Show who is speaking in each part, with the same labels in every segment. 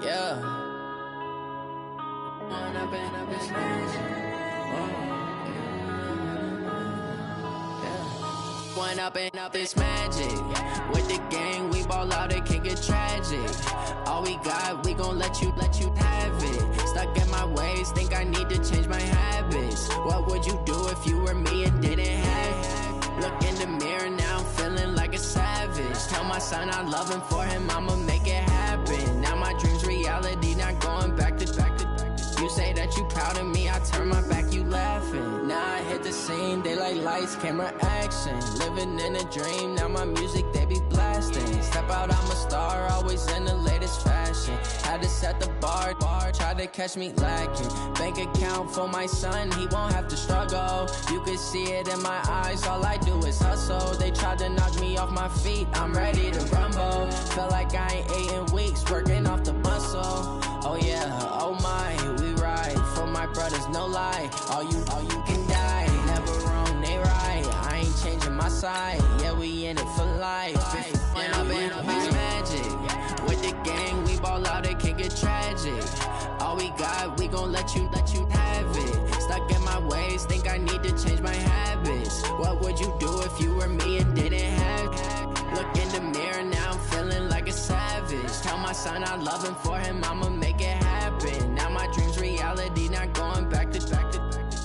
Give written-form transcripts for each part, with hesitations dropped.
Speaker 1: Yeah. One up and up this magic. With the gang, we ball out, it can get tragic. All we got, we gon' let you have it. Stuck in my ways, think I need to change my habits. What would you do if you were me and didn't have it? Look in the mirror now, I'm feeling like a savage. Tell my son I love him, for him I'ma make it happen. Now my dream's reality, not going back to. You say that you proud of me, I turn my back, you laughing. Now I hit the scene, they like lights, camera, action. Living in a dream, now my music, they be blasting. Step out, I'm a star, always in the latest fashion. Had to set the bar, try to catch me lacking. Bank account for my son, he won't have to struggle. You can see it in my eyes, all I do is hustle. They tried to knock me off my feet, I'm ready to rumble. Felt like I ain't ate in weeks, working off the muscle. Oh yeah, oh my, we ride for my brothers, no lie. All you can die, never wrong, they right. I ain't changing my side, yeah, we in it for life. When up in up is magic. With the gang, we ball out, it can get tragic. All we got, we gon' let you have it. Stuck in my ways, think I need to change my habits. What would you do if you were me and didn't have it? Look in the mirror, now I'm feeling like a savage. Tell my son I love him, for him I'ma make it happen. Now my dream's reality, not going back to.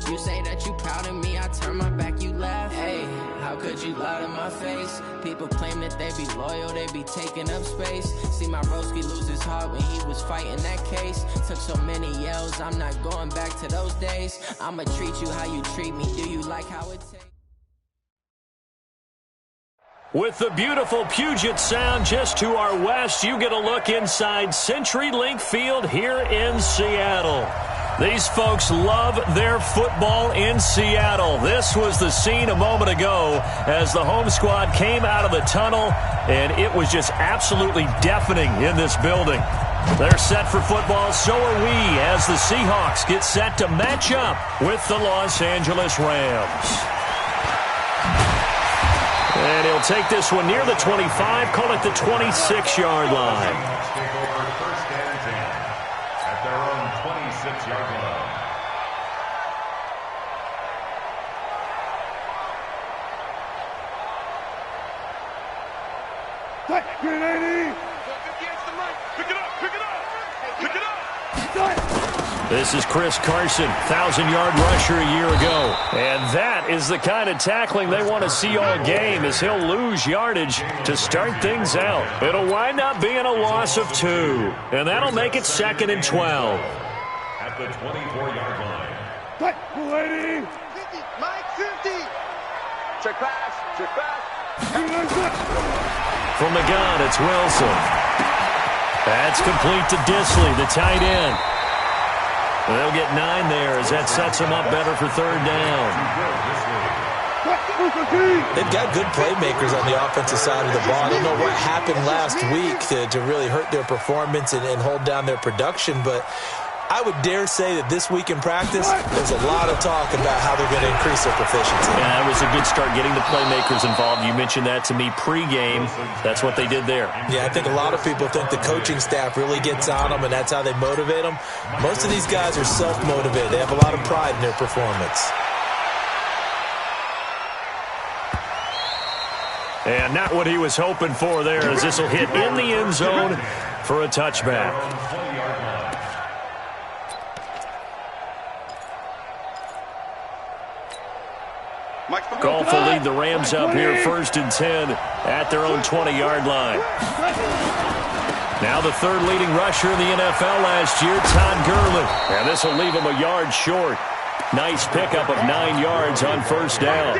Speaker 1: You say that you proud of me, I turn my back, you laugh. Hey, how could you lie to my face? People claim that they be loyal, they be taking up space. See my broski lose his heart when he was fighting that case. Took so many yells, I'm not going back to those days. I'ma treat you how you treat me, do you like how it tastes?
Speaker 2: With the beautiful Puget Sound just to our west, you get a look inside CenturyLink Field here in Seattle. These folks love their football in Seattle. This was the scene a moment ago as the home squad came out of the tunnel, and it was just absolutely deafening in this building. They're set for football, so are we, as the Seahawks get set to match up with the Los Angeles Rams. And he'll take this one near the 25, call it the 26-yard line.
Speaker 3: At their own 26-yard line.
Speaker 2: This is Chris Carson, 1,000-yard rusher a year ago. And that is the kind of tackling they want to see all game, as he'll lose yardage to start things out. It'll wind up being a loss of 2, and that'll make it 2nd and 12.
Speaker 3: At the 24-yard line.
Speaker 4: 50, Mike 50. Check pass.
Speaker 2: From the gun, it's Wilson. That's complete to Disley, the tight end. They'll get 9 there as that sets them up better for 3rd down.
Speaker 5: They've got good playmakers on the offensive side of the ball. I don't know what happened last week to really hurt their performance and hold down their production, but I would dare say that this week in practice, there's a lot of talk about how they're going to increase their proficiency.
Speaker 2: Yeah, it was a good start getting the playmakers involved. You mentioned that to me pregame. That's what they did there.
Speaker 5: Yeah, I think a lot of people think the coaching staff really gets on them, and that's how they motivate them. Most of these guys are self-motivated. They have a lot of pride in their performance.
Speaker 2: And not what he was hoping for there, as this will hit in the end zone for a touchback. Goff will lead the Rams up here 1st and 10 at their own 20-yard line. Now the 3rd leading rusher in the NFL last year, Todd Gurley. And this will leave him a yard short. Nice pickup of 9 yards on 1st down.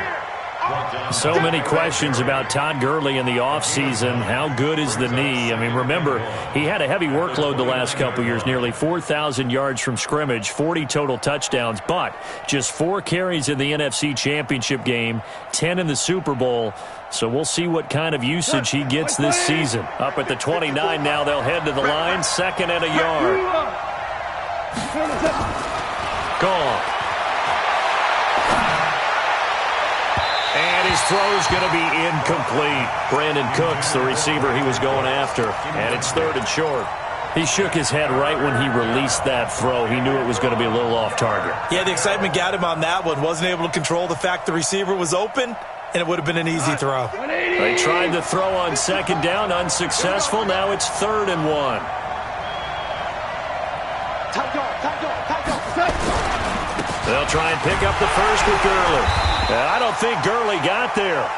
Speaker 2: So many questions about Todd Gurley in the offseason. How good is the knee? I mean, remember, he had a heavy workload the last couple years, nearly 4,000 yards from scrimmage, 40 total touchdowns, but just 4 carries in the NFC Championship game, 10 in the Super Bowl. So we'll see what kind of usage he gets this season. Up at the 29 now, they'll head to the line, 2nd and a yard. Gone. And his throw's going to be incomplete. Brandon Cooks, the receiver he was going after. And it's 3rd and short. He shook his head right when he released that throw. He knew it was going to be a little off target.
Speaker 5: Yeah, the excitement got him on that one. Wasn't able to control the fact the receiver was open, and it would have been an easy throw.
Speaker 2: They tried the throw on second down, unsuccessful. Now it's 3rd and 1. They'll try and pick up the first with Gurley. I don't think Gurley got there.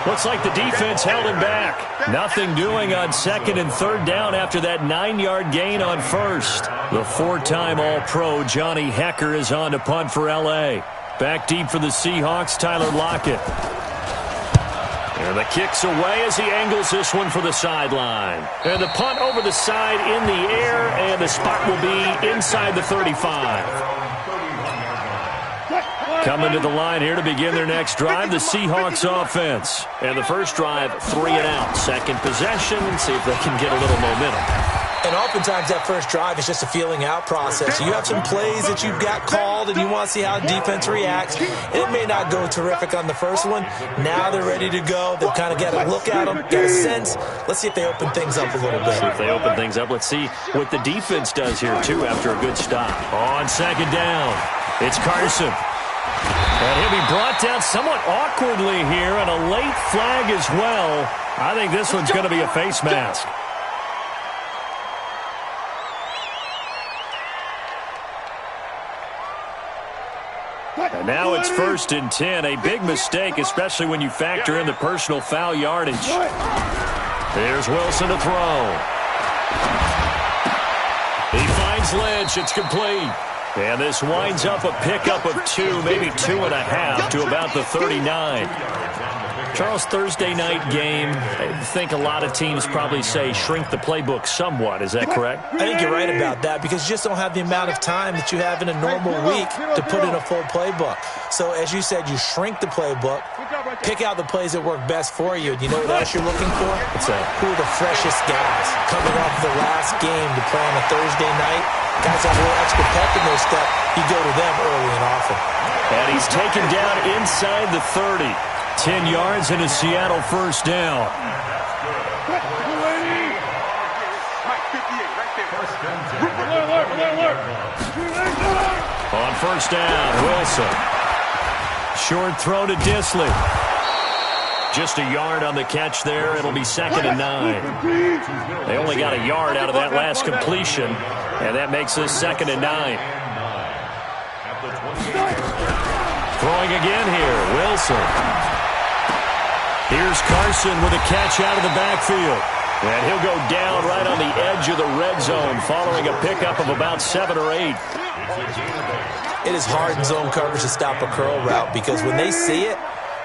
Speaker 2: Looks like the defense held him back. Nothing doing on 2nd and 3rd down after that 9-yard gain on 1st. The 4-time All-Pro Johnny Hekker is on to punt for L.A. Back deep for the Seahawks, Tyler Lockett. And the kick's away as he angles this one for the sideline. And the punt over the side in the air, and the spot will be inside the 35. Coming to the line here to begin their next drive, the Seahawks offense. And the first drive, 3 and out. Second possession, see if they can get a little momentum.
Speaker 5: And oftentimes that first drive is just a feeling out process. You have some plays that you've got called and you want to see how the defense reacts. It may not go terrific on the first one. Now they're ready to go. They've kind of got a look at them, got a sense. Let's see if they open things up a little bit.
Speaker 2: See if they open things up. Let's see what the defense does here, too, after a good stop. On second down, it's Carson. And he'll be brought down somewhat awkwardly here, and a late flag as well. I think this one's going to be a face mask. And now it's 1st and 10. A big mistake, especially when you factor in the personal foul yardage. There's Wilson to throw. He finds Lynch. It's complete. And this winds up a pickup of 2, maybe 2.5 to about the 39. Charles, Thursday night game, I think a lot of teams probably say shrink the playbook somewhat. Is that correct?
Speaker 5: I think you're right about that because you just don't have the amount of time that you have in a normal week to put in a full playbook. So as you said, you shrink the playbook, pick out the plays that work best for you. And you know what else you're looking for?
Speaker 2: What's that?
Speaker 5: Who are the freshest guys coming off the last game to play on a Thursday night? Guys have a little extra pep in their step. You go to them early and often.
Speaker 2: And he's taken down inside the 30. 10 yards and a Seattle first down. On first down, Wilson. Short throw to Disley. Just a yard on the catch there. It'll be 2nd and 9. They only got a yard out of that last completion, and that makes this 2nd and 9. Throwing again here, Wilson. Here's Carson with a catch out of the backfield. And he'll go down right on the edge of the red zone following a pickup of about 7 or 8.
Speaker 5: It is hard in zone coverage to stop a curl route because when they see it,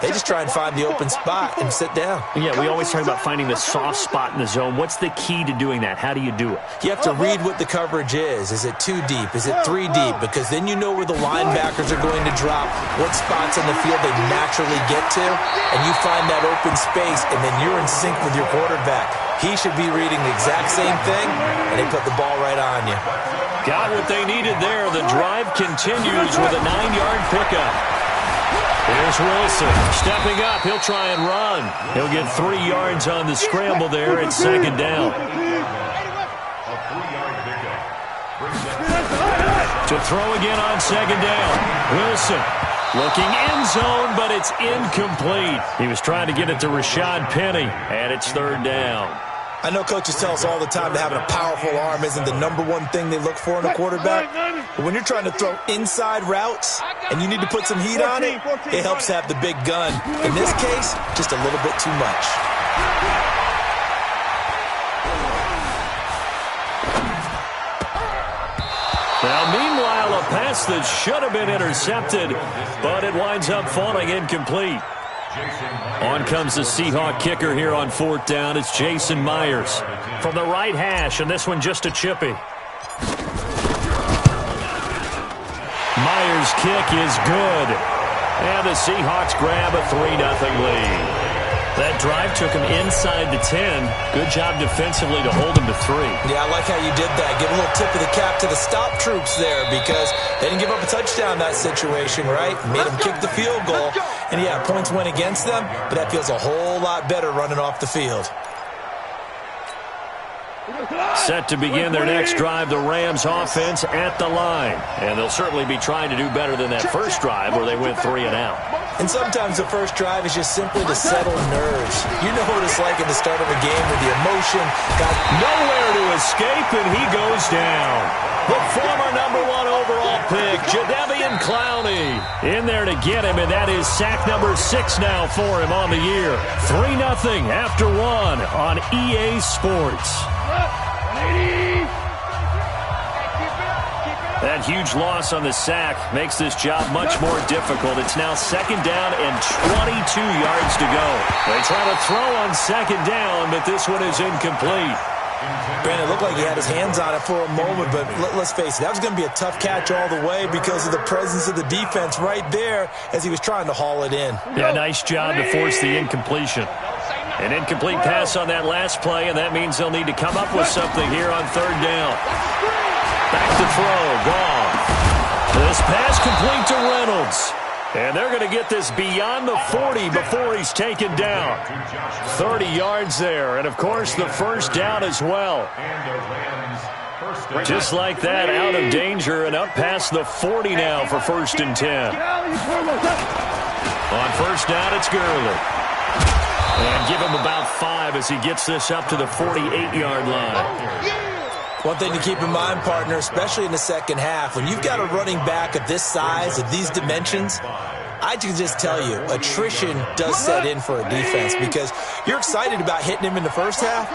Speaker 5: they just try and find the open spot and sit down.
Speaker 2: Yeah, we always talk about finding the soft spot in the zone. What's the key to doing that? How do you do it?
Speaker 5: You have to read what the coverage is. Is it 2 deep? Is it 3 deep? Because then you know where the linebackers are going to drop, what spots on the field they naturally get to, and you find that open space, and then you're in sync with your quarterback. He should be reading the exact same thing, and they put the ball right on you.
Speaker 2: Got what they needed there. The drive continues with a 9-yard pickup. Here's Wilson stepping up. He'll try and run. He'll get 3 yards on the scramble there at 2nd down. To throw again on 2nd down. Wilson looking end zone, but it's incomplete. He was trying to get it to Rashad Penny, and it's 3rd down.
Speaker 5: I know coaches tell us all the time that having a powerful arm isn't the number one thing they look for in a quarterback. But when you're trying to throw inside routes and you need to put some heat on it, it helps to have the big gun. In this case, just a little bit too much.
Speaker 2: Now, meanwhile, a pass that should have been intercepted, but it winds up falling incomplete. On comes the Seahawk kicker here on 4th down. It's Jason Myers from the right hash, and this one just a chippy. Myers' kick is good, and the Seahawks grab a 3-0 lead. That drive took him inside the 10. Good job defensively to hold him to 3.
Speaker 5: Yeah, I like how you did that. Give a little tip of the cap to the stop troops there because they didn't give up a touchdown in that situation, right? Made them kick the field goal. And, yeah, points went against them, but that feels a whole lot better running off the field.
Speaker 2: Set to begin their next drive, the Rams offense at the line. And they'll certainly be trying to do better than that first drive where they went 3 and out.
Speaker 5: And sometimes the first drive is just simply to settle nerves. You know what it's like at the start of a game with the emotion. Got
Speaker 2: nowhere to escape, and he goes down. The former #1 overall pick, Jadeveon Clowney, in there to get him, and that is sack number 6 now for him on the year. 3-0 after 1 on EA Sports. That huge loss on the sack makes this job much more difficult. It's now 2nd down and 22 yards to go. They try to throw on 2nd down, but this one is incomplete.
Speaker 5: Brandon, it looked like he had his hands on it for a moment, but let's face it, that was going to be a tough catch all the way because of the presence of the defense right there as he was trying to haul it in.
Speaker 2: Yeah, nice job to force the incompletion. An incomplete pass on that last play, and that means they'll need to come up with something here on 3rd down. Back to throw, Goff. This pass complete to Reynolds. And they're going to get this beyond the 40 before he's taken down. 30 yards there, and of course the first down as well. Just like that, out of danger and up past the 40 now for 1st and 10. On 1st down, it's Gurley. And give him about 5 as he gets this up to the 48-yard line.
Speaker 5: One thing to keep in mind, partner, especially in the second half, when you've got a running back of this size, of these dimensions, I can just tell you, attrition does set in for a defense because you're excited about hitting him in the first half,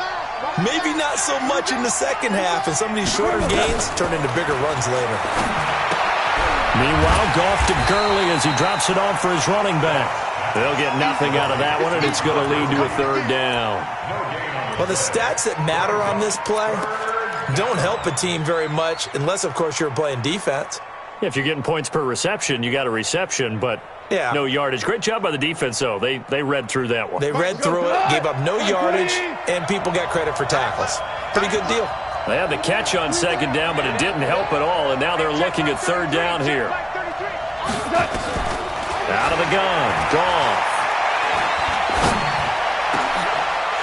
Speaker 5: maybe not so much in the second half, and some of these shorter gains turn into bigger runs later.
Speaker 2: Meanwhile, Goff to Gurley as he drops it off for his running back. They'll get nothing out of that one, and it's going to lead to a 3rd down.
Speaker 5: Well, the stats that matter on this play don't help a team very much unless, of course, you're playing defense.
Speaker 2: If you're getting points per reception, you got a reception, but no yardage. Great job by the defense, though. They read through that one.
Speaker 5: They read through it, gave up no yardage, and people got credit for tackles. Pretty good deal.
Speaker 2: They had the catch on 2nd down, but it didn't help at all, and now they're looking at 3rd down here. Out of the gun, Goff.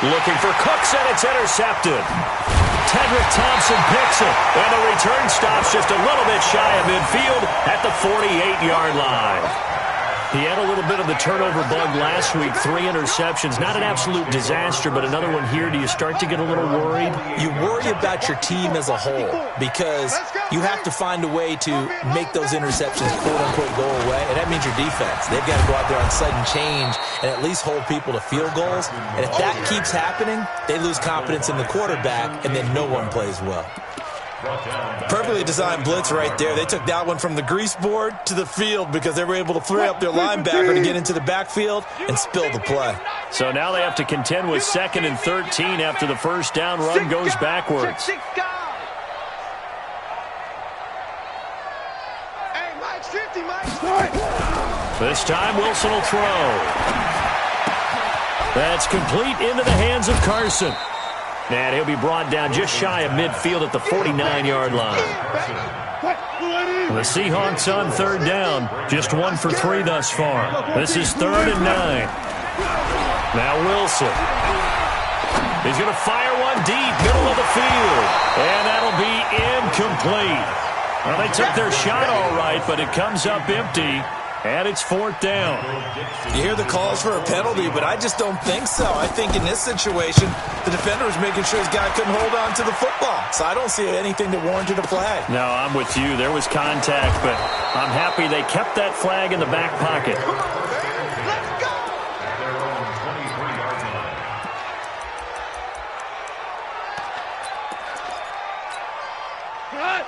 Speaker 2: Looking for Cooks, and it's intercepted. Tedrick Thompson picks it, and the return stops just a little bit shy of midfield at the 48-yard line. He had a little bit of the turnover bug last week, 3 interceptions. Not an absolute disaster, but another one here. Do you start to get a little worried?
Speaker 5: You worry about your team as a whole because you have to find a way to make those interceptions, quote-unquote, go away, and that means your defense. They've got to go out there on sudden change and at least hold people to field goals, and if that keeps happening, they lose confidence in the quarterback, and then no one plays well. Perfectly designed blitz right there. They took that one from the grease board to the field because they were able to free up their linebacker to get into the backfield and spill the play.
Speaker 2: So now they have to contend with 2nd and 13 after the first down run goes backwards. This time Wilson will throw. That's complete into the hands of Carson. And he'll be brought down just shy of midfield at the 49-yard line. The Seahawks on 3rd down, just 1 for 3 thus far. This is 3rd and 9. Now Wilson. He's going to fire one deep, middle of the field. And that'll be incomplete. Well, they took their shot all right, but it comes up empty. And it's 4th down.
Speaker 5: You hear the calls for a penalty, but I just don't think so. I think in this situation, the defender was making sure his guy couldn't hold on to the football. So I don't see anything that warranted a flag.
Speaker 2: No, I'm with you. There was contact, but I'm happy they kept that flag in the back pocket.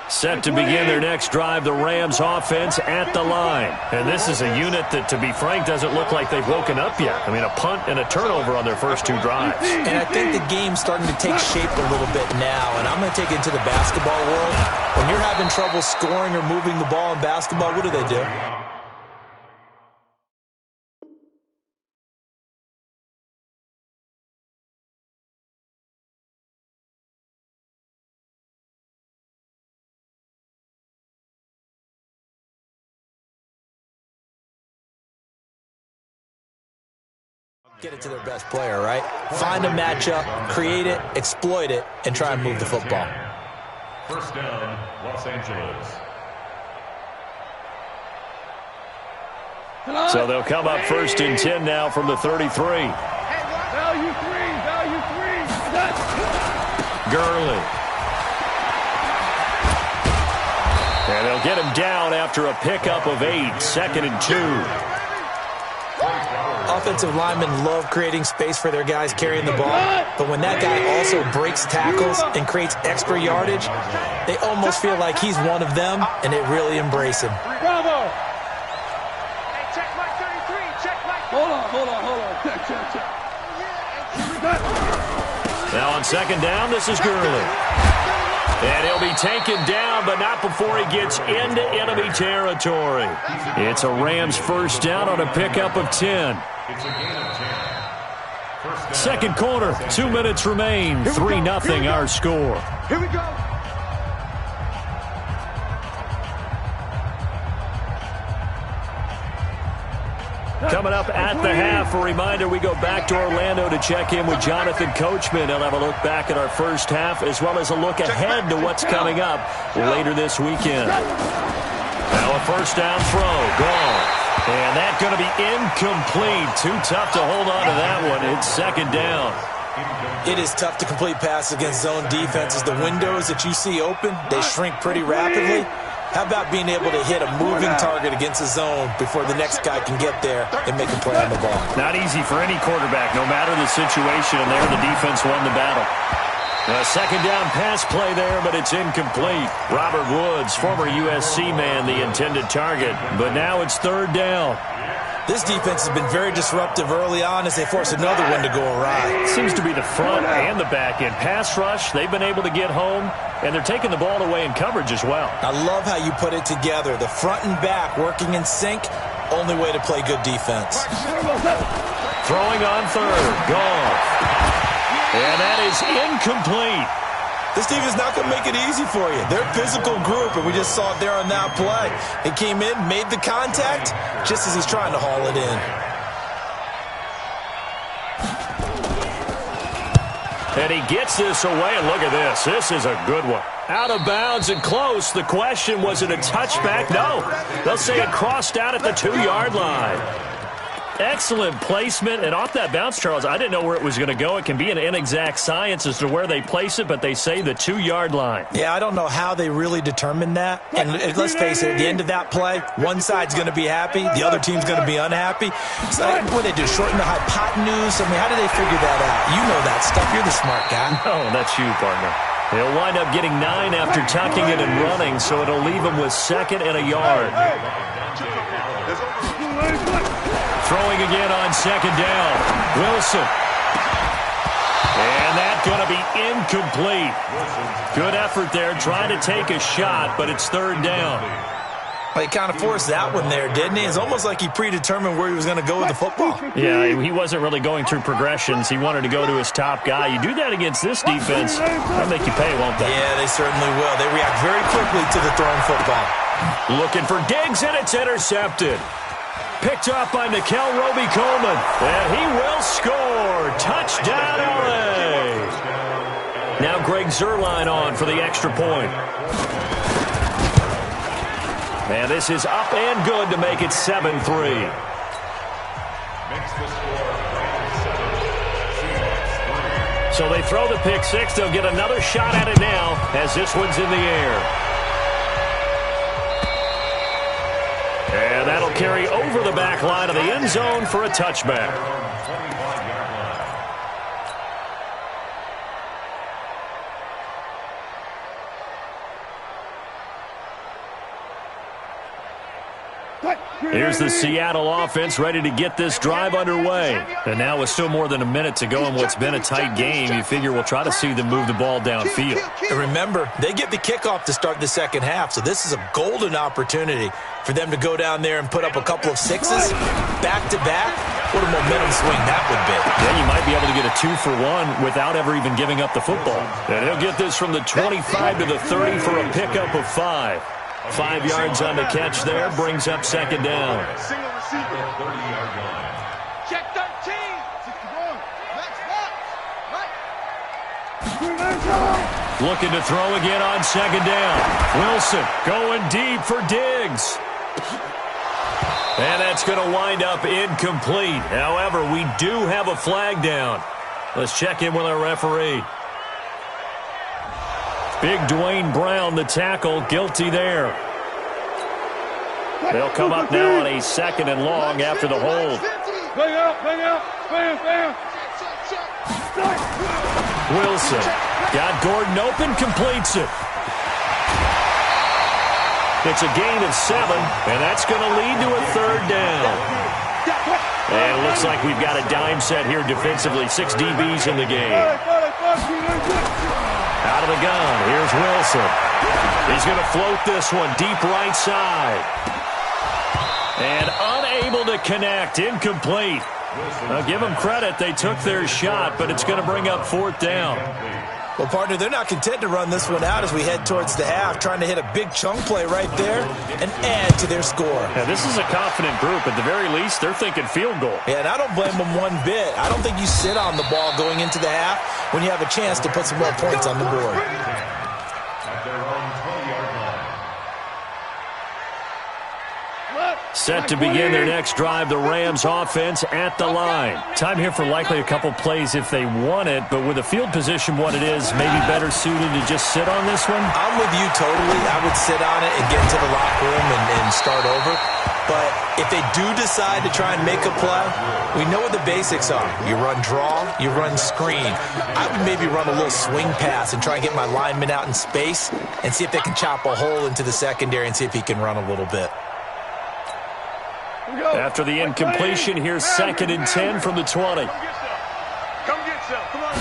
Speaker 2: Set to begin their next drive, the Rams offense at the line. And this is a unit that, to be frank, doesn't look like they've woken up yet. I mean, a punt and a turnover on their first 2 drives.
Speaker 5: And I think the game's starting to take shape a little bit now. And I'm going to take it into the basketball world. When you're having trouble scoring or moving the ball in basketball, what do they do? Get it to their best player, right? Find a matchup, create it, exploit it, and try and move the football.
Speaker 3: First down, Los Angeles.
Speaker 2: So they'll come up 1st and 10 now from the 33.
Speaker 4: Value three.
Speaker 2: Gurley. And they'll get him down after a pickup of 8, 2nd and 2.
Speaker 5: Offensive linemen love creating space for their guys carrying the ball, but when that guy also breaks tackles and creates extra yardage, they almost feel like he's one of them, and they really embrace him.
Speaker 4: Bravo! Hey, check my 33. Check my... Hold on. Check.
Speaker 2: Now on 2nd down, this is Gurley. And he'll be taken down, but not before he gets into enemy territory. It's a Rams 1st down on a pickup of 10.
Speaker 3: It's a gain of 10.
Speaker 2: Second quarter, 2 minutes remain. 3-0 our score.
Speaker 4: Here we go.
Speaker 2: Coming up at the half, a reminder we go back to Orlando to check in with Jonathan Coachman. He'll have a look back at our first half as well as a look ahead to what's coming up later this weekend. Now a 1st down throw, gone. And that's going to be incomplete. Too tough to hold on to that one. It's 2nd down.
Speaker 5: It is tough to complete passes against zone defenses. The windows that you see open, they shrink pretty rapidly. How about being able to hit a moving target against a zone before the next guy can get there and make a play on the ball?
Speaker 2: Not easy for any quarterback, no matter the situation, and there the defense won the battle. A 2nd down pass play there, but it's incomplete. Robert Woods, former USC man, the intended target, but now it's 3rd down.
Speaker 5: This defense has been very disruptive early on as they force another one to go awry.
Speaker 2: Seems to be the front and the back end. Pass rush, they've been able to get home, and they're taking the ball away in coverage as well.
Speaker 5: I love how you put it together. The front and back working in sync, only way to play good defense.
Speaker 2: Throwing on 3rd, gone. And that is incomplete.
Speaker 5: This defense is not going to make it easy for you. They're a physical group, and we just saw it there on that play. He came in, made the contact, just as he's trying to haul it in.
Speaker 2: And he gets this away, and look at this. This is a good one. Out of bounds and close. The question, was it a touchback? No. They'll say it crossed out at the 2-yard line. Excellent placement, and off that bounce, Charles, I didn't know where it was going to go. It can be an inexact science as to where they place it, but they say the 2-yard line.
Speaker 5: Yeah, I don't know how they really determined that. And let's face it, at the end of that play, one side's going to be happy, the other team's going to be unhappy. It's like, what do they do, shorten the hypotenuse? I mean, how do they figure that out? You know that stuff. You're the smart guy.
Speaker 2: Oh, that's you, partner. They'll wind up getting 9 after tucking it and running, so it'll leave them with 2nd and a yard. Throwing again on 2nd down. Wilson. And that's going to be incomplete. Good effort there, trying to take a shot, but it's 3rd down.
Speaker 5: Well, he kind of forced that one there, didn't he? It's almost like he predetermined where he was going to go with the football.
Speaker 2: Yeah, he wasn't really going through progressions. He wanted to go to his top guy. You do that against this defense, they'll make you pay, won't they?
Speaker 5: Yeah, they certainly will. They react very quickly to the thrown football.
Speaker 2: Looking for Diggs, and it's intercepted. Picked off by Nickel Roby-Coleman, and he will score. Touchdown, L.A. Now Greg Zuerlein on for the extra point. And this is up and good to make it 7-3.
Speaker 3: Makes the score 7.
Speaker 2: So they throw the pick 6. They'll get another shot at it now as this one's in the air. And that'll carry over the back line of the end zone for a touchback. Here's the Seattle offense ready to get this drive underway. And now with still more than a minute to go in what's been a tight game, you figure we'll try to see them move the ball downfield.
Speaker 5: And remember, they get the kickoff to start the second half, so this is a golden opportunity for them to go down there and put up a couple of sixes back-to-back. What a momentum swing that would be.
Speaker 2: Yeah, you might be able to get a 2-for-1 without ever even giving up the football. And he'll get this from the 25 to the 30 for a pickup of 5. 5 yards on the catch there, brings up 2nd down.
Speaker 4: Single receiver. 30-yard line. Check 13.
Speaker 2: Looking to throw again on second down. Wilson going deep for Diggs. And that's going to wind up incomplete. However, we do have a flag down. Let's check in with our referee. Big Dwayne Brown, the tackle, guilty there. They'll come up now on a 2nd and long after the hold. Wilson got Gordon open, completes it. It's a gain of 7, and that's going to lead to a 3rd down. And it looks like we've got a dime set here defensively. 6 DBs in the game. Out of the gun, here's Wilson. He's going to float this one deep right side. And unable to connect, incomplete. Now give them credit, they took their shot, but it's going to bring up 4th down.
Speaker 5: Well, partner, they're not content to run this one out as we head towards the half, trying to hit a big chunk play right there and add to their score.
Speaker 2: Now, this is a confident group. At the very least, they're thinking field goal.
Speaker 5: Yeah, and I don't blame them one bit. I don't think you sit on the ball going into the half when you have a chance to put some more points on the board.
Speaker 3: At their own 20-yard line.
Speaker 2: Set to begin their next drive, the Rams offense at the line. Time here for likely a couple plays if they want it, but with the field position what it is, maybe better suited to just sit on this one?
Speaker 5: I'm with you totally. I would sit on it and get into the locker room and start over. But if they do decide to try and make a play, we know what the basics are. You run draw, you run screen. I would maybe run a little swing pass and try and get my lineman out in space and see if they can chop a hole into the secondary and see if he can run a little bit.
Speaker 2: After the incompletion, here's 2nd and 10 from the 20.
Speaker 4: Come get some. Come on.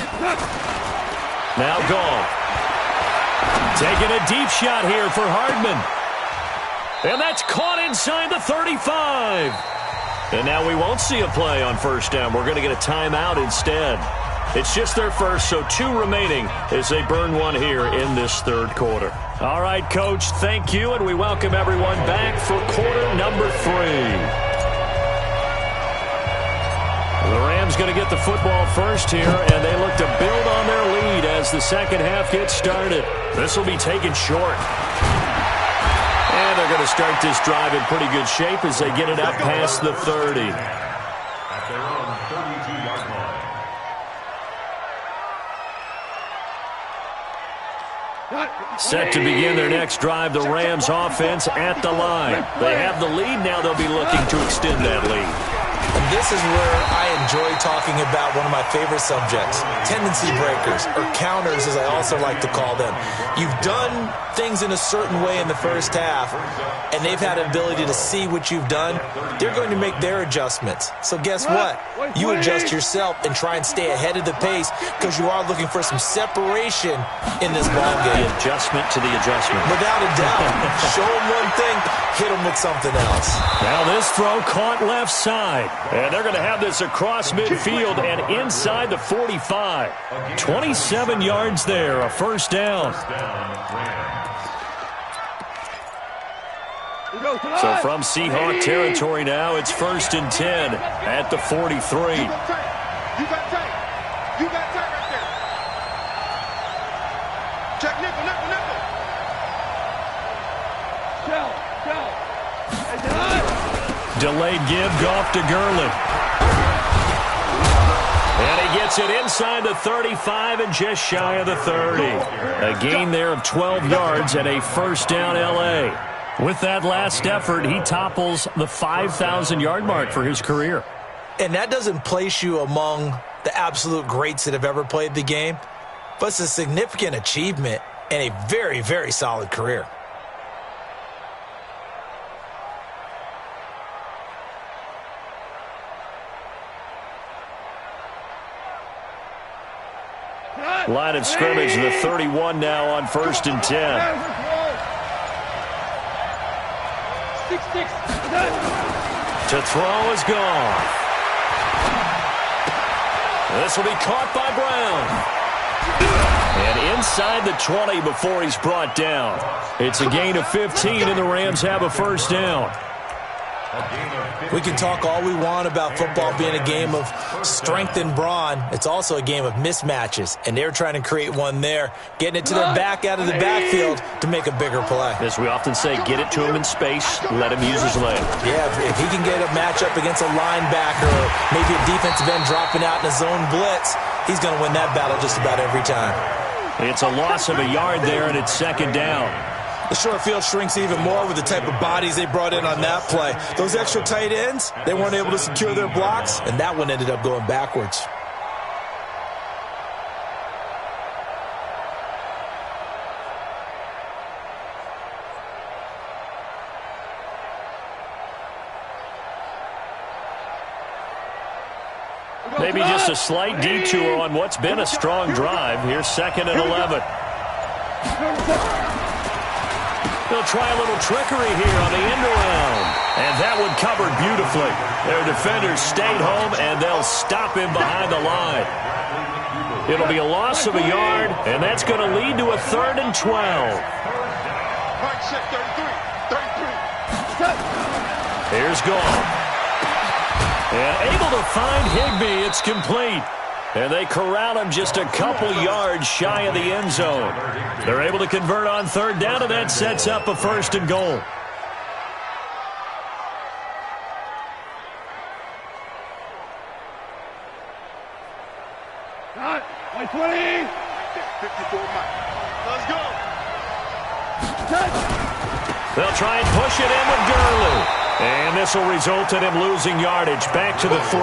Speaker 2: Now gone. Taking a deep shot here for Hardman. And that's caught inside the 35. And now we won't see a play on 1st down. We're going to get a timeout instead. It's just their first, so 2 remaining as they burn one here in this 3rd quarter. All right, Coach, thank you, and we welcome everyone back for quarter number 3. The Rams going to get the football first here, and they look to build on their lead as the 2nd half gets started. This will be taken short. And they're going to start this drive in pretty good shape as they get it up past the 30.
Speaker 3: At their own 32-yard line.
Speaker 2: Set to begin their next drive, the Rams offense at the line. They have the lead, now they'll be looking to extend that lead.
Speaker 5: And this is where I enjoy talking about one of my favorite subjects, tendency breakers, or counters as I also like to call them. You've done things in a certain way in the first half, and they've had an ability to see what you've done. They're going to make their adjustments. So guess what? You adjust yourself and try and stay ahead of the pace because you are looking for some separation in this ball game.
Speaker 2: The adjustment to the adjustment.
Speaker 5: Without a doubt. Show them one thing, hit them with something else.
Speaker 2: Now this throw caught left side. And they're going to have this across midfield and inside the 45. 27 yards there, a 1st down. So from Seahawk territory now, it's 1st and 10 at the 43.
Speaker 4: You got tight. You got tight right there. Check nickel.
Speaker 2: Delayed give, Goff to Gurley. And he gets it inside the 35 and just shy of the 30. A gain there of 12 yards and a 1st down LA. With that last effort, he topples the 5,000-yard mark for his career.
Speaker 5: And that doesn't place you among the absolute greats that have ever played the game, but it's a significant achievement and a very, very solid career.
Speaker 2: Line of scrimmage, the 31 now on 1st and 10. To throw is gone. This will be caught by Brown. And inside the 20 before he's brought down. It's a gain of 15, and the Rams have a 1st down.
Speaker 5: We can talk all we want about football being a game of strength and brawn. It's also a game of mismatches, and they're trying to create one there, getting it to their back out of the backfield to make a bigger play.
Speaker 2: As we often say, get it to him in space, let him use his leg.
Speaker 5: Yeah, if he can get a matchup against a linebacker or maybe a defensive end dropping out in a zone blitz, he's going to win that battle just about every time.
Speaker 2: It's a loss of a yard there, and it's second down.
Speaker 5: The short field shrinks even more with the type of bodies they brought in on that play. Those extra tight ends, they weren't able to secure their blocks, and that one ended up going backwards.
Speaker 2: Maybe just a slight detour on what's been a strong drive. Here's 2nd and 11. They'll try a little trickery here on the end around. And that one covered beautifully. Their defenders stayed home, and they'll stop him behind the line. It'll be a loss of a yard, and that's going to lead to a 3rd and 12. Here's Gall. And able to find Higbee. It's complete. And they corral him just a couple yards shy of the end zone. They're able to convert on 3rd down, and that sets up a 1st and goal.
Speaker 4: Got 20. 54 miles. Let's go.
Speaker 2: They'll try and push it in with Gurley. And this will result in him losing yardage back to the 3.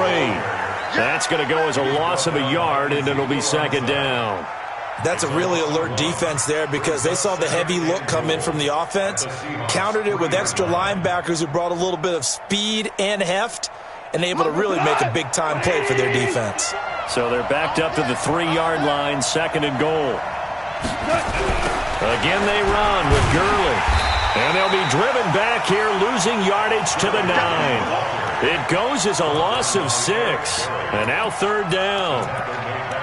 Speaker 2: That's going to go as a loss of a yard, and it'll be 2nd down.
Speaker 5: That's a really alert defense there because they saw the heavy look come in from the offense, countered it with extra linebackers who brought a little bit of speed and heft, and able to really make a big-time play for their defense.
Speaker 2: So they're backed up to the 3-yard line, 2nd and goal. Again they run with Gurley. And they'll be driven back here, losing yardage to the 9. It goes as a loss of 6. And now 3rd down.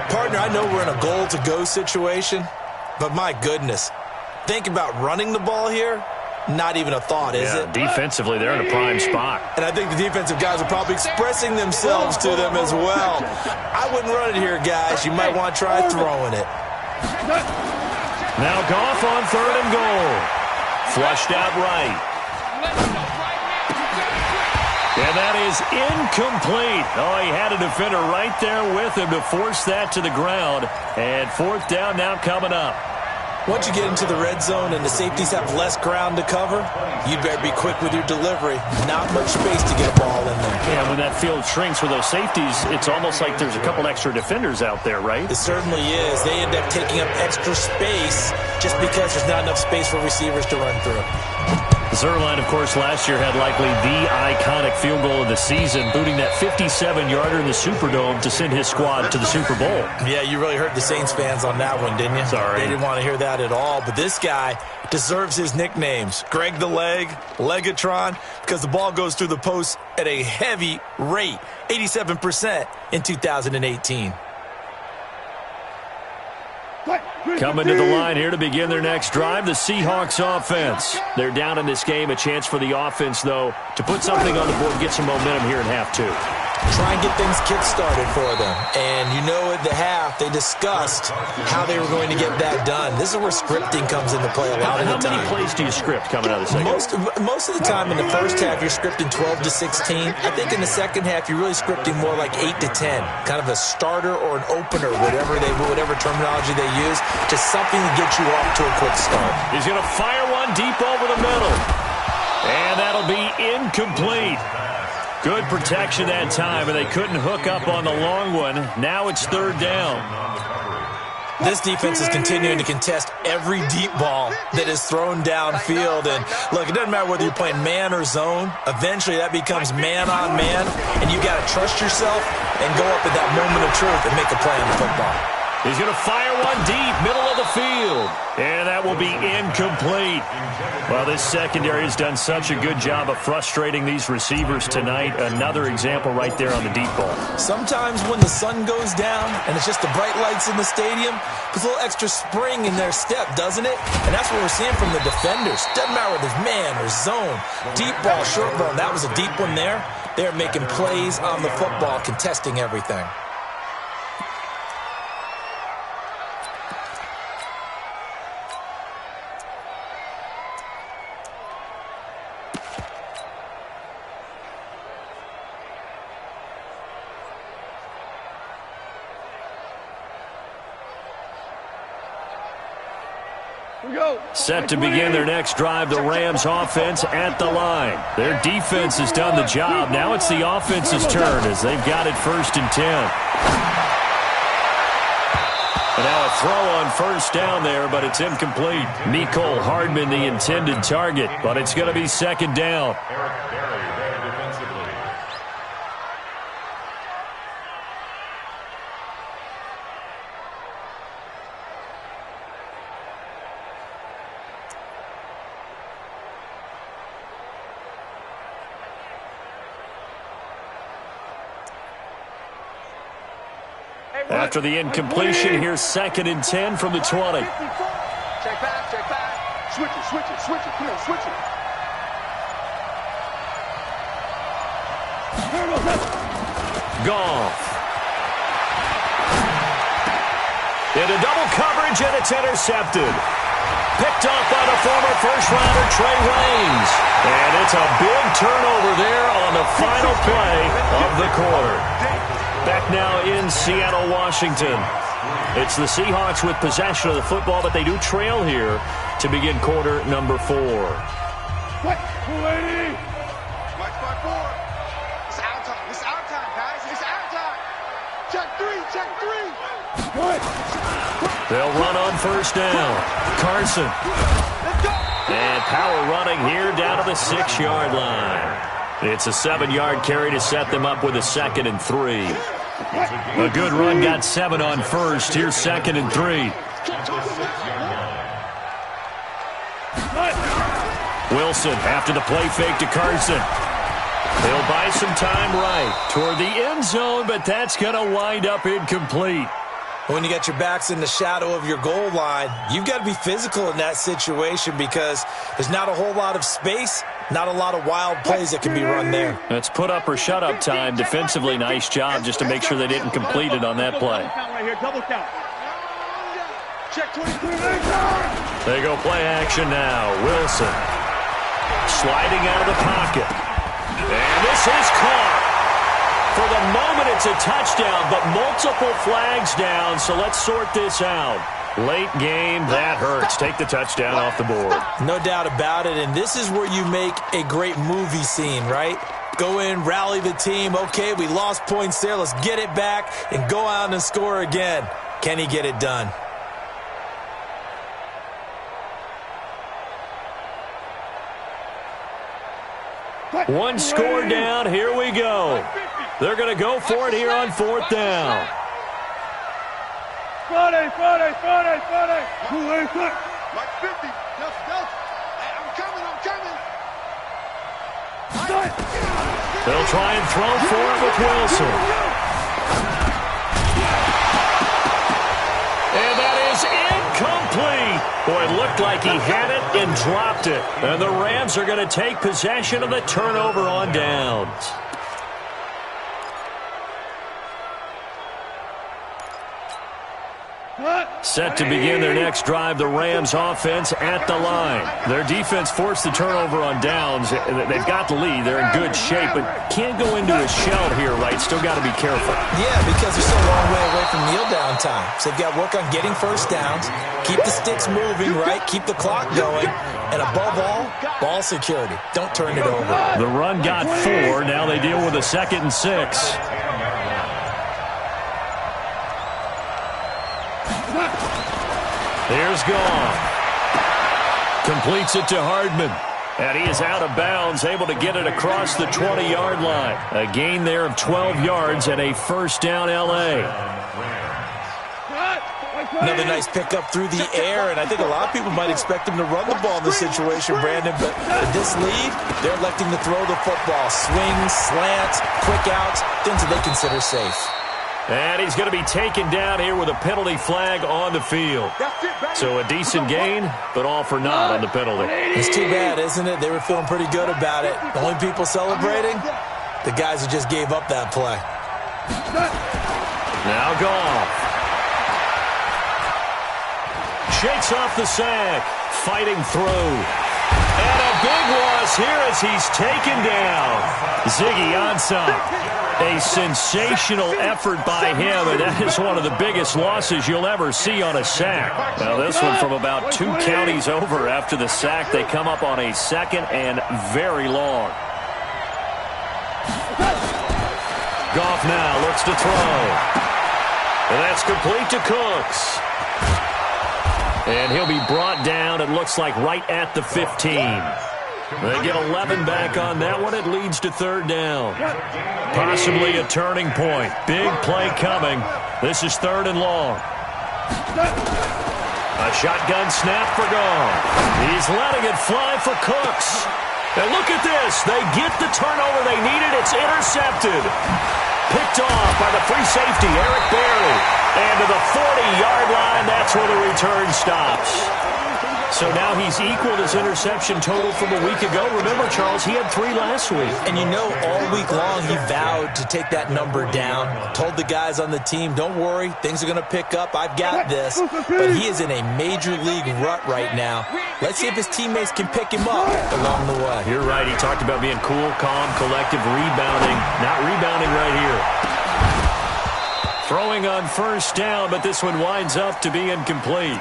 Speaker 5: Partner, I know we're in a goal-to-go situation, but my goodness, think about running the ball here. Not even a thought, is it?
Speaker 2: Defensively, they're in a prime spot.
Speaker 5: And I think the defensive guys are probably expressing themselves to them as well. I wouldn't run it here, guys. You might want to try throwing it.
Speaker 2: Now Goff on 3rd and goal. Flushed out right. And that is incomplete. Oh, he had a defender right there with him to force that to the ground. And 4th down now coming up.
Speaker 5: Once you get into the red zone and the safeties have less ground to cover, you'd better be quick with your delivery. Not much space to get a ball in there.
Speaker 2: Yeah, when that field shrinks with those safeties, it's almost like there's a couple extra defenders out there, right?
Speaker 5: It certainly is. They end up taking up extra space just because there's not enough space for receivers to run through.
Speaker 2: Zerline, of course, last year had likely the iconic field goal of the season, booting that 57-yarder in the Superdome to send his squad to the Super Bowl.
Speaker 5: Yeah, you really hurt the Saints fans on that one, didn't you?
Speaker 2: Sorry.
Speaker 5: They didn't want to hear that at all. But this guy deserves his nicknames. Greg the Leg, Legatron, because the ball goes through the post at a heavy rate, 87% in 2018.
Speaker 2: Coming to the line here to begin their next drive, the Seahawks offense. They're down in this game. A chance for the offense, though, to put something on the board, get some momentum here in half 2.
Speaker 5: Try and get things kick-started for them. And you know at the half, they discussed how they were going to get that done. This is where scripting comes into play a lot of the time.
Speaker 2: How many plays do you script coming out of the second?
Speaker 5: Most of the time in the first half, you're scripting 12 to 16. I think in the second half, you're really scripting more like 8 to 10. Kind of a starter or an opener, whatever terminology they use. Just something to get you off to a quick start.
Speaker 2: He's going to fire one deep over the middle. And that'll be incomplete. Good protection that time, and they couldn't hook up on the long one. Now it's 3rd down.
Speaker 5: This defense is continuing to contest every deep ball that is thrown downfield. And, look, it doesn't matter whether you're playing man or zone. Eventually, that becomes man-on-man, and you got to trust yourself and go up at that moment of truth and make a play on the football.
Speaker 2: He's going to fire one deep, middle of the field. And that will be incomplete. Well, this secondary has done such a good job of frustrating these receivers tonight. Another example right there on the deep ball.
Speaker 5: Sometimes when the sun goes down and it's just the bright lights in the stadium, puts a little extra spring in their step, doesn't it? And that's what we're seeing from the defenders. Doesn't matter whether it's man or zone. Deep ball, short ball. That was a deep one there. They're making plays on the football, contesting everything.
Speaker 2: Set to begin their next drive, the Rams offense at the line. Their defense has done the job. Now it's the offense's turn as they've got it 1st and 10. And now a throw on 1st down there, but it's incomplete. Mecole Hardman the intended target, but it's going to be 2nd down. After the incompletion, here's 2nd and 10 from the 20.
Speaker 4: Check back, check back. Switch it, switch it, switch it. Come on, switch it.
Speaker 2: Goff. Into double coverage, and it's intercepted. Picked off by the former first-rounder Trey Waynes. And it's a big turnover there on the final play of the quarter. Back now in Seattle, Washington. It's the Seahawks with possession of the football, but they do trail here to begin quarter number 4.
Speaker 4: What? 280. Watch my 4. It's our time. It's our time, guys. It's our time. Check 3. Check 3. Good.
Speaker 2: They'll run on 1st down. Carson.
Speaker 4: Let's go.
Speaker 2: And power running here down to the 6-yard line. It's a 7-yard carry to set them up with a 2nd and 3. A good run, got 7 on 1st. Here's 2nd and 3. Wilson after the play fake to Carson. He'll buy some time right toward the end zone, but that's going to wind up incomplete.
Speaker 5: When you got your backs in the shadow of your goal line, you've got to be physical in that situation because there's not a whole lot of space, not a lot of wild plays that can be run there.
Speaker 2: It's put up or shut up time. Defensively, nice job just to make sure they didn't complete it on that play.
Speaker 4: Double count. Check 23.
Speaker 2: They go play action now. Wilson sliding out of the pocket. And this is caught. For the moment, it's a touchdown, but multiple flags down, so let's sort this out. Late game, that hurts. Take the touchdown off the board.
Speaker 5: No doubt about it, and this is where you make a great movie scene, right? Go in, rally the team. Okay, we lost points there. Let's get it back and go out and score again. Can he get it done?
Speaker 2: One score down. Here we go. They're going to go for it here on 4th down.
Speaker 4: Friday. Mike 50. Delta. Hey, I'm coming.
Speaker 2: They'll try and throw for it with Wilson. And that is incomplete. Boy, it looked like he had it and dropped it. And the Rams are going to take possession of the turnover on downs. Set to begin their next drive, the Rams offense at the line. Their defense forced the turnover on downs. They've got the lead. They're in good shape, but can't go into a shell here, right? Still got to be careful.
Speaker 5: Yeah, because they're still a long way away from kneel down time. So they've got to work on getting 1st downs, keep the sticks moving, right? Keep the clock going, and above all, ball security. Don't turn it over.
Speaker 2: The run got 4. Now they deal with a 2nd and 6. Here's Goff. Completes it to Hardman. And he is out of bounds, able to get it across the 20-yard line. A gain there of 12 yards and a 1st down L.A.
Speaker 5: Another nice pickup through the air, and I think a lot of people might expect him to run the ball in this situation, Brandon, but with this lead, they're electing to throw the football. Swings, slants, quick outs, things that they consider safe.
Speaker 2: And he's going to be taken down here with a penalty flag on the field. So a decent gain, but all for naught on the penalty.
Speaker 5: It's too bad, isn't it? They were feeling pretty good about it. The only people celebrating, the guys who just gave up that play.
Speaker 2: Now Goff. Shakes off the sack. Fighting through. And a big loss here as he's taken down. Ziggy Ansah. A sensational effort by him, and that is one of the biggest losses you'll ever see on a sack. Now this one from about 2 counties over after the sack. They come up on a second and very long. Goff now looks to throw. And that's complete to Cooks. And he'll be brought down, it looks like, right at the 15. They get 11 back on that one. It leads to third down. Possibly a turning point. Big play coming. This is third and long. A shotgun snap for Goff. He's letting it fly for Cooks. And look at this. They get the turnover they needed. It's intercepted. Picked off by the free safety, Eric Berry. And to the 40-yard line, that's where the return stops. So now he's equaled his interception total from a week ago. Remember, Charles, he had 3 last week.
Speaker 5: And you know, all week long he vowed to take that number down. Told the guys on the team, don't worry, things are going to pick up. I've got this. But he is in a major league rut right now. Let's see if his teammates can pick him up along the way.
Speaker 2: You're right. He talked about being cool, calm, collective, rebounding. Not rebounding right here. Throwing on first down, but this one winds up to be incomplete.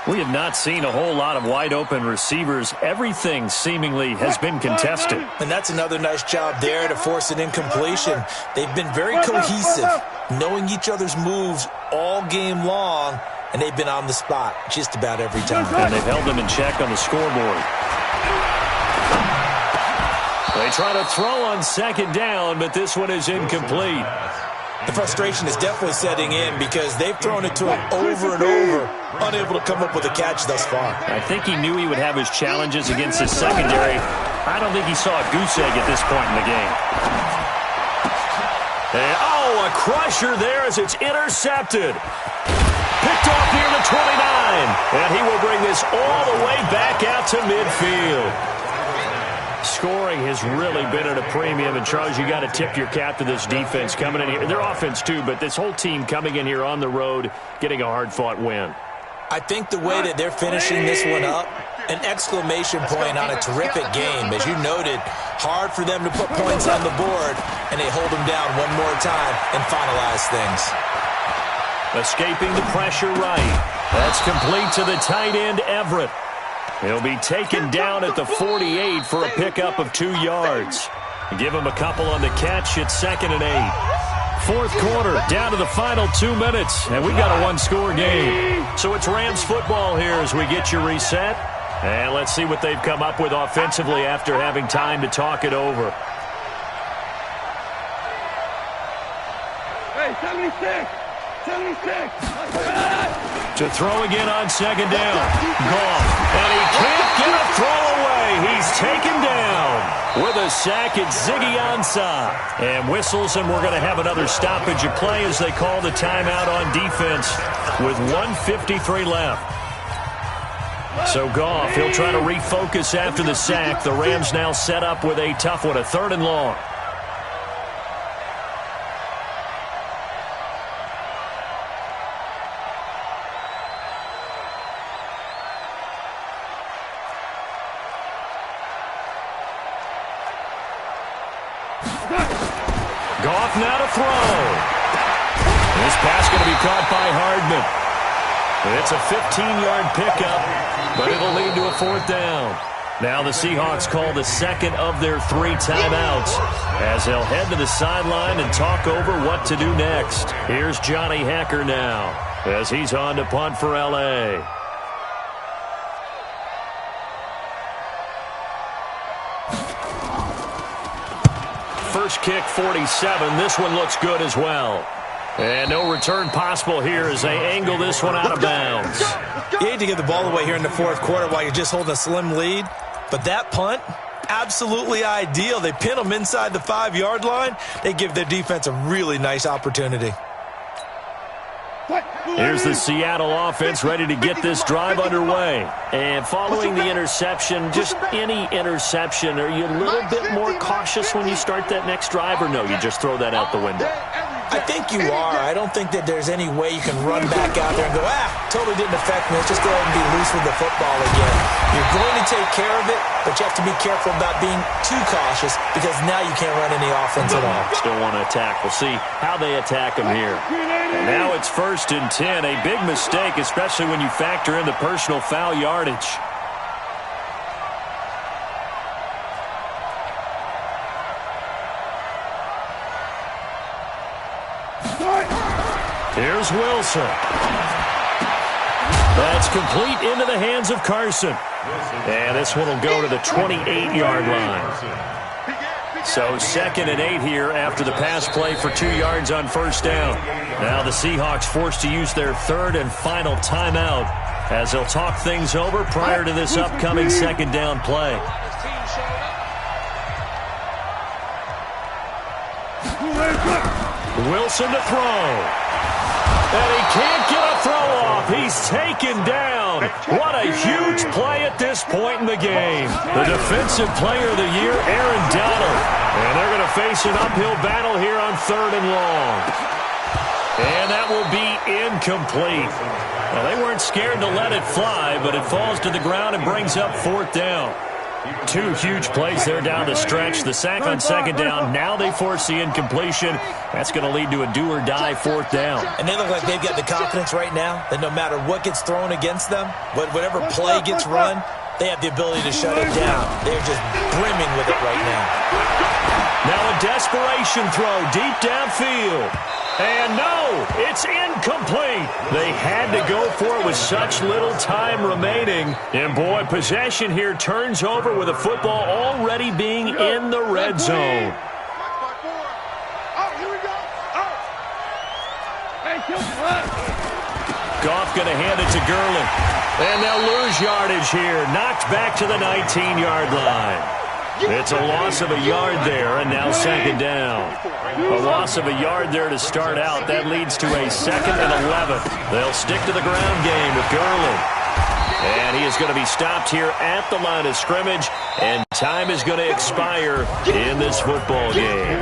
Speaker 2: We have not seen a whole lot of wide-open receivers. Everything seemingly has been contested.
Speaker 5: And that's another nice job there to force an incompletion. They've been very cohesive, knowing each other's moves all game long, and they've been on the spot just about every time.
Speaker 2: And they've held them in check on the scoreboard. They try to throw on second down, but this one is incomplete.
Speaker 5: The frustration is definitely setting in because they've thrown it to him over and over, unable to come up with a catch thus far.
Speaker 2: I think he knew he would have his challenges against his secondary. I don't think he saw a goose egg at this point in the game. And, a crusher there as it's intercepted. Picked off near the 29. And he will bring this all the way back out to midfield. Scoring has really been at a premium, and Charles, you got to tip your cap to this defense coming in here. Their offense too, but this whole team coming in here on the road, getting a hard-fought win.
Speaker 5: I think the way that they're finishing this one up, an exclamation point on a terrific game. As you noted, hard for them to put points on the board, and they hold them down one more time and finalize things.
Speaker 2: Escaping the pressure right. That's complete to the tight end, Everett. He'll be taken down at the 48 for a pickup of 2 yards. Give him a couple on the catch. It's 2nd and 8. Fourth quarter, down to the final 2 minutes, and we got a one-score game. So it's Rams football here as we get you reset. And let's see what they've come up with offensively after having time to talk it over.
Speaker 4: Hey, 76! 76!
Speaker 2: To throw again on second down. Goff. And he can't get a throw away. He's taken down. With a sack, it's Ziggy Ansah. And whistles, and we're going to have another stoppage of play as they call the timeout on defense with 1:53 left. So Goff, he'll try to refocus after the sack. The Rams now set up with a tough one, a 3rd and long. Goff now to throw. This pass going to be caught by Hardman. It's a 15-yard pickup, but it'll lead to a 4th down. Now the Seahawks call the 2nd of their 3 timeouts as they'll head to the sideline and talk over what to do next. Here's Johnny Hacker now as he's on to punt for L.A. First kick, 47. This one looks good as well. And no return possible here as they angle this one out of bounds.
Speaker 5: You hate to give the ball away here in the fourth quarter while you're just holding a slim lead, but that punt, absolutely ideal. They pin them inside the 5-yard line. They give their defense a really nice opportunity.
Speaker 2: Here's the Seattle offense ready to get this drive underway. And following the interception, just any interception, are you a little bit more cautious when you start that next drive, or no, you just throw that out the window?
Speaker 5: I think you are. I don't think that there's any way you can run back out there and go, totally didn't affect me. Let's just go ahead and be loose with the football again. You're going to take care of it, but you have to be careful about being too cautious because now you can't run any offense at all.
Speaker 2: Still want to attack. We'll see how they attack them here. And now it's 1st and 10. A big mistake, especially when you factor in the personal foul yardage. Here's Wilson. That's complete into the hands of Carson. And this one will go to the 28-yard line. So 2nd and 8 here after the pass play for 2 yards on 1st down. Now the Seahawks forced to use their 3rd and final timeout as they'll talk things over prior to this upcoming 2nd down play. Wilson to throw. And he can't get a throw off. He's taken down. What a huge play at this point in the game. The defensive player of the year, Aaron Donald. And they're going to face an uphill battle here on 3rd and long. And that will be incomplete. Well, they weren't scared to let it fly, but it falls to the ground and brings up 4th down. 2 huge plays there down the stretch. The sack on 2nd down. Now they force the incompletion. That's going to lead to a do-or-die 4th down.
Speaker 5: And they look like they've got the confidence right now that no matter what gets thrown against them, whatever play gets run, they have the ability to shut it down. They're just brimming with it right now.
Speaker 2: Now a desperation throw deep downfield. And no, it's incomplete. They had to go for it with such little time remaining. And boy, possession here turns over with a football already being in the red zone. Goff going to hand it to Gurley. And they'll lose yardage here. Knocked back to the 19-yard line. It's a loss of a yard there, and now 2nd down. A loss of a yard there to start out. That leads to a 2nd and 11. They'll stick to the ground game with Gurley. And he is going to be stopped here at the line of scrimmage, and time is going to expire in this football game.